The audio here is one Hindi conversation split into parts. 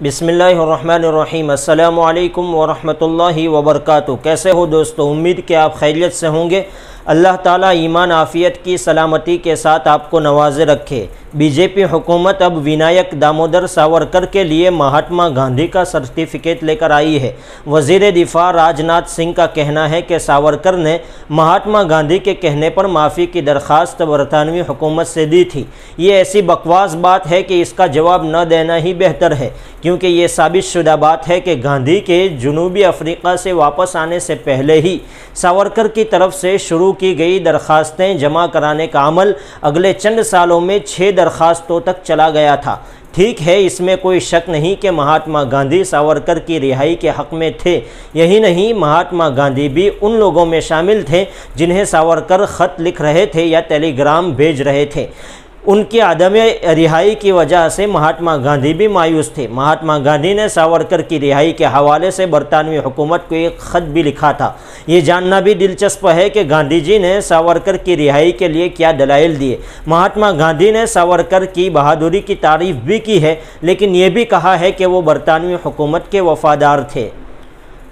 बिस्मिल्लाहिर्रहमानिर्रहीम। अस्सलामु अलैकुम वरहमतुल्लाहि वबरकातुहू। कैसे हो दोस्तों? उम्मीद कि आप खैरियत से होंगे। अल्लाह ताला ईमान आफ़ियत की सलामती के साथ आपको नवाजे रखे। बीजेपी हुकूमत अब विनायक दामोदर सावरकर के लिए महात्मा गांधी का सर्टिफिकेट लेकर आई है। वज़ीर दिफा राजनाथ सिंह का कहना है कि सावरकर ने महात्मा गांधी के कहने पर माफ़ी की दरख्वास्त बरतानवी हुकूमत से दी थी। ये ऐसी बकवास बात है कि इसका जवाब न देना ही बेहतर है, क्योंकि ये साबित शुदा बात है कि गांधी के जनूबी अफ्रीका से वापस आने से पहले ही सावरकर की तरफ से शुरू की गई दरख्वास्तें जमा कराने का अमल अगले चंद सालों में 6 दरख्वास्तों तक चला गया था। ठीक है, इसमें कोई शक नहीं कि महात्मा गांधी सावरकर की रिहाई के हक़ में थे। यही नहीं, महात्मा गांधी भी उन लोगों में शामिल थे जिन्हें सावरकर ख़त लिख रहे थे या टेलीग्राम भेज रहे थे। उनकी आदम रिहाई की वजह से महात्मा गांधी भी मायूस थे। महात्मा गांधी ने सावरकर की रिहाई के हवाले से बरतानवी हुकूमत को एक ख़त भी लिखा था। ये जानना भी दिलचस्प है कि गांधी जी ने सावरकर की रिहाई के लिए क्या दलाइल दिए। महात्मा गांधी ने सावरकर की बहादुरी की तारीफ़ भी की है, लेकिन ये भी कहा है कि वो बरतानवी हुकूमत के वफ़ादार थे।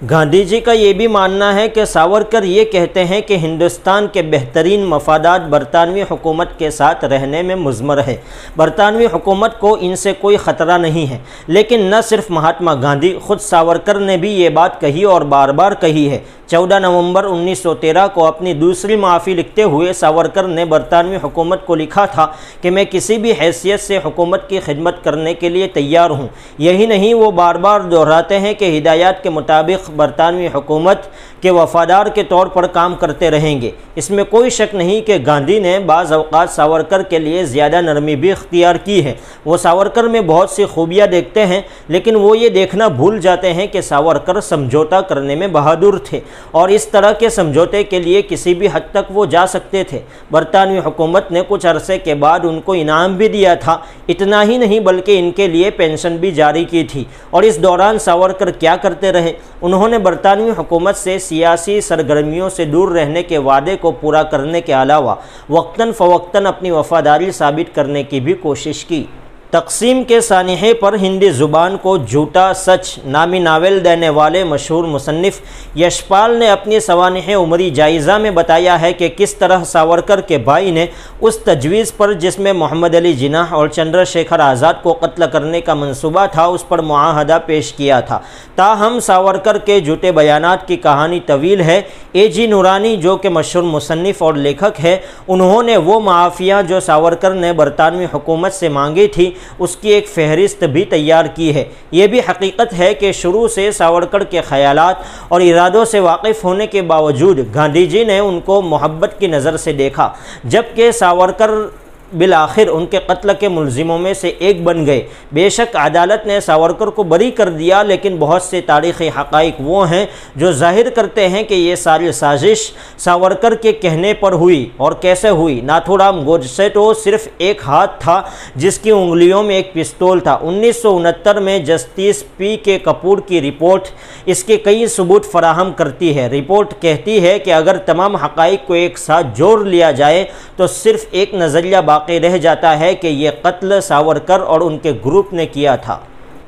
गांधी जी का ये भी मानना है कि सावरकर ये कहते हैं कि हिंदुस्तान के बेहतरीन मफादात बरतानवी हुकूमत के साथ रहने में मुज़मर है। बरतानवी हुकूमत को इनसे कोई ख़तरा नहीं है। लेकिन न सिर्फ महात्मा गांधी, ख़ुद सावरकर ने भी ये बात कही और बार बार कही है। 14 नवंबर 1913 को अपनी दूसरी माफ़ी लिखते हुए सावरकर ने बरतानवी हुकूमत को लिखा था कि मैं किसी भी हैसियत से हुकूमत की खिदमत करने के लिए तैयार हूँ। यही नहीं, वो बार बार दोहराते हैं कि हिदायत के मुताबिक बरतानवी हुकूमत के वफ़ादार के तौर पर काम करते रहेंगे। इसमें कोई शक नहीं कि गांधी ने बाज़ अवक़ात सावरकर के लिए ज़्यादा नरमी भी इख्तियार की है। वो सावरकर में बहुत सी खूबियाँ देखते हैं, लेकिन वो ये देखना भूल जाते हैं कि सावरकर समझौता करने में बहादुर थे और इस तरह के समझौते के लिए किसी भी हद तक वो जा सकते थे। बरतानवी हुकूमत ने कुछ अरसे के बाद उनको इनाम भी दिया था। इतना ही नहीं, बल्कि इनके लिए पेंशन भी जारी की थी। और इस दौरान सावरकर क्या करते रहे? उन्होंने बरतानवी हुकूमत से सियासी सरगर्मियों से दूर रहने के वादे को पूरा करने के अलावा वक्तन फ़वक्तन अपनी वफ़ादारी साबित करने की भी कोशिश की। तक़सीम के सानिहे पर हिंदी ज़ुबान को झूठा सच नामी नावल देने वाले मशहूर मुसन्निफ़ यशपाल ने अपनी सवानिह उमरी जायज़ा में बताया है कि किस तरह सावरकर के भाई ने उस तजवीज़ पर जिसमें मोहम्मद अली जिन्नाह और चंद्रशेखर आज़ाद को कत्ल करने का मंसूबा था, उस पर मुआहदा पेश किया था। ताहम सावरकर के झूठे बयानात की कहानी तवील है। A.G. नूरानी, जो कि मशहूर मुसन्निफ़ और लेखक है, उन्होंने वो माफ़ियाँ जो सावरकर ने बरतानवी हुकूमत से मांगी थी उसकी एक फहरिस्त भी तैयार की है। ये भी हकीकत है कि शुरू से सावरकर के ख़यालात और इरादों से वाकिफ़ होने के बावजूद गांधी जी ने उनको मोहब्बत की नज़र से देखा, जबकि सावरकर बिल आखिर उनके कत्ल के मुलजिमों में से एक बन गए। बेशक अदालत ने सावरकर को बरी कर दिया, लेकिन बहुत से तारीख़ी हक़ाइक़ वो हैं जो ज़ाहिर करते हैं कि ये सारी साजिश सावरकर के कहने पर हुई। और कैसे हुई? नाथूराम गोडसे तो सिर्फ एक हाथ था जिसकी उंगलियों में एक पिस्तौल था। 1969 में जस्टिस P.K. कपूर की रिपोर्ट इसके कई सबूत फराहम करती है। रिपोर्ट कहती है कि अगर तमाम हक़ाइक़ को एक साथ जोड़ लिया जाए तो सिर्फ एक नज़रिया बाकी रह जाता है कि यह कत्ल सावरकर और उनके ग्रुप ने किया था।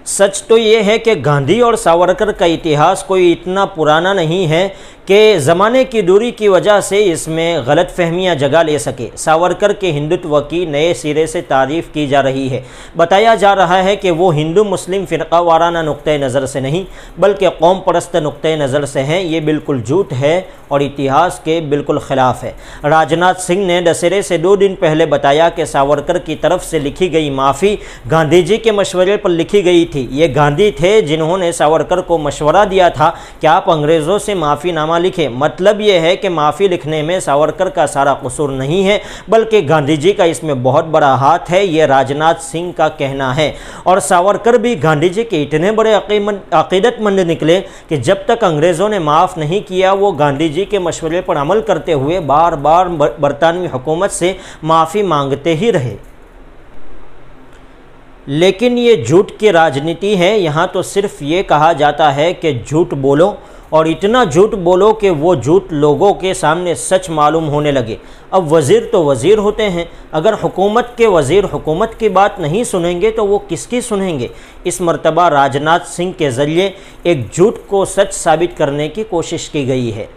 सच तो ये है कि गांधी और सावरकर का इतिहास कोई इतना पुराना नहीं है कि ज़माने की दूरी की वजह से इसमें गलत फहमियाँ जगह ले सके। सावरकर के हिंदुत्व की नए सिरे से तारीफ़ की जा रही है। बताया जा रहा है कि वो हिंदू मुस्लिम फ़िरका वाराना नुक्ते नज़र से नहीं, बल्कि कौम परस्त नुक्ते नज़र से हैं। ये बिल्कुल झूठ है और इतिहास के बिल्कुल ख़िलाफ़ है। राजनाथ सिंह ने दशहरे से 2 दिन पहले बताया कि सावरकर की तरफ से लिखी गई माफ़ी गांधी जी के मशवरे पर लिखी गई थी। ये गांधी थे जिन्होंने सावरकर को मशवरा दिया था कि आप अंग्रेज़ों से माफ़ीनामा लिखे। मतलब यह है कि माफ़ी लिखने में सावरकर का सारा कसूर नहीं है, बल्कि गांधी जी का इसमें बहुत बड़ा हाथ है। ये राजनाथ सिंह का कहना है। और सावरकर भी गांधी जी के इतने बड़े अक़ीदतमंद निकले कि जब तक अंग्रेज़ों ने माफ़ नहीं किया, वो गांधी जी के मशवरे पर अमल करते हुए बार बार बरतानवी हुकूमत से माफ़ी मांगते ही रहे। लेकिन ये झूठ की राजनीति है। यहाँ तो सिर्फ ये कहा जाता है कि झूठ बोलो और इतना झूठ बोलो कि वो झूठ लोगों के सामने सच मालूम होने लगे। अब वज़ीर तो वज़ीर होते हैं, अगर हुकूमत के वज़ीर हुकूमत की बात नहीं सुनेंगे तो वो किसकी सुनेंगे। इस मर्तबा राजनाथ सिंह के ज़रिए एक झूठ को सच साबित करने की कोशिश की गई है।